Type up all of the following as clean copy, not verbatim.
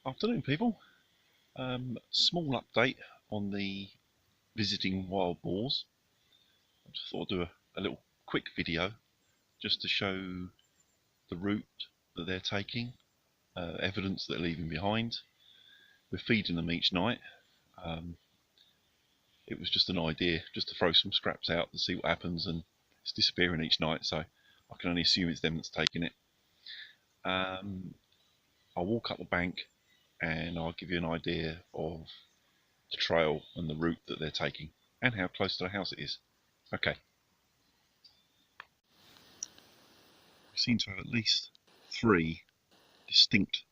Afternoon, people. Small update on the visiting wild boars. I just thought I'd do a little quick video just to show the route that they're taking, evidence that they're leaving behind. We're feeding them each night. It was just an idea just to throw some scraps out to see what happens, and it's disappearing each night, so I can only assume it's them that's taking it. I'll walk up the bank and I'll give you an idea of the trail and the route that they're taking and how close to the house it is. Okay. We seem to have at least 3 distinct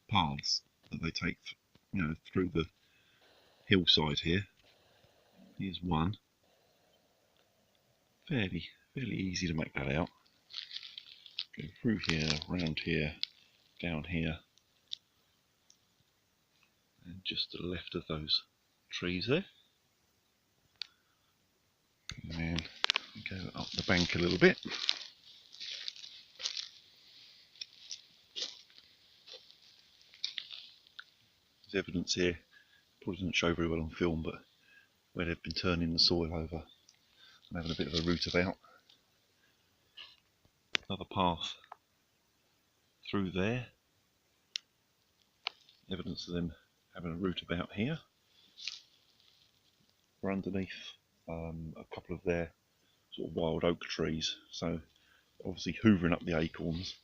paths that they take, through the hillside here. Here's one. Fairly easy to make that out. Go through here, round here, down here, and just to the left of those trees there. And then go up the bank a little bit. There's evidence here, probably doesn't show very well on film, but where they've been turning the soil over and having a bit of a root about. Another path through there. Evidence of them having a root about here. We're underneath a couple of their sort of wild oak trees, so obviously hoovering up the acorns.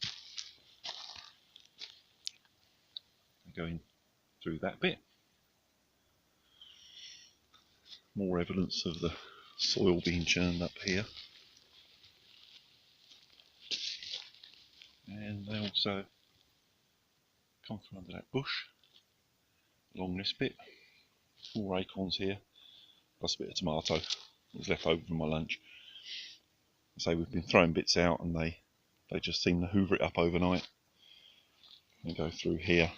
Going through that bit. More evidence of the soil being churned up here. And they also come through under that bush, along this bit. More acorns here, plus a bit of tomato that was left over from my lunch. So we've been throwing bits out and they just seem to hoover it up overnight. And go through here,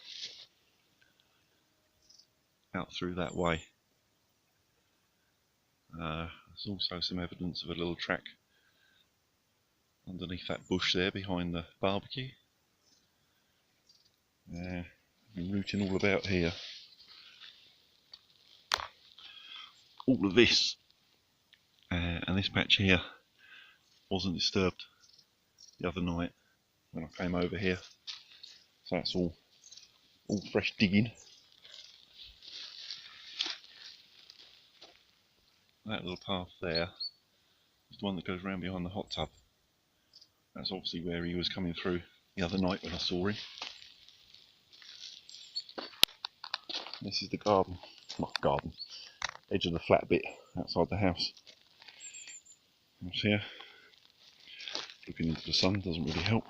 out through that way. There's also some evidence of a little track underneath that bush there behind the barbecue. Been rooting all about here. All of this and this patch here wasn't disturbed the other night when I came over here, so that's all fresh digging. That little path there is the one that goes round behind the hot tub. That's obviously where he was coming through the other night when I saw him. This is the garden, edge of the flat bit outside the house. That's here. Looking into the sun doesn't really help.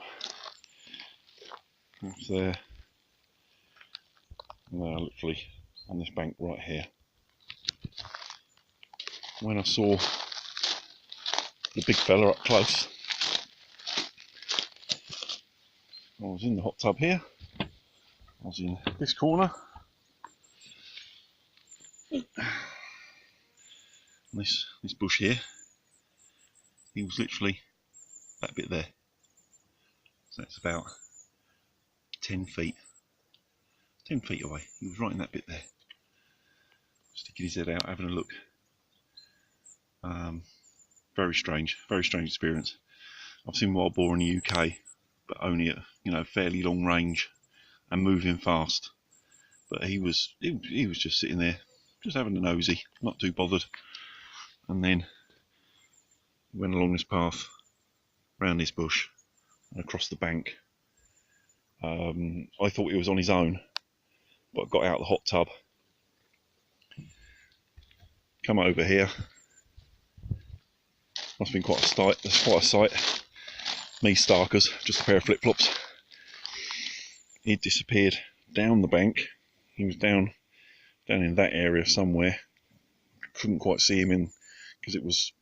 That's there. And they're literally on this bank right here. When I saw the big fella up close, I was in the hot tub here. I was in this corner. This bush here, he was literally that bit there. So that's about 10 feet away. He was right in that bit there, sticking his head out, having a look. Very strange experience. I've seen wild boar in the UK, but only at fairly long range and moving fast. But he was just sitting there, just having a nosy, not too bothered. And then he went along this path, round this bush, and across the bank. I thought he was on his own, but I got out of the hot tub, come over here. Must have been quite a sight. Me starkers, just a pair of flip-flops. He'd disappeared down the bank. He was down in that area somewhere. Couldn't quite see him in, because it was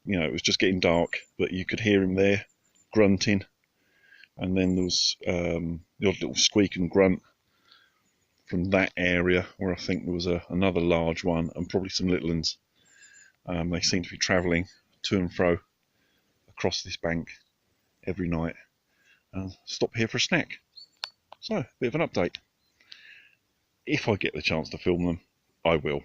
just getting dark, but you could hear him there grunting, and then there was the odd little squeak and grunt from that area where I think there was another large one and probably some little ones. They seem to be travelling to and fro across this bank every night and stop here for a snack. So, a bit of an update. If I get the chance to film them, I will,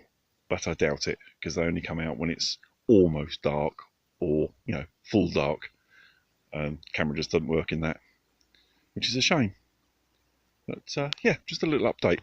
but I doubt it, because they only come out when it's almost dark, or, you know, full dark. Camera just doesn't work in that, which is a shame. But yeah, just a little update.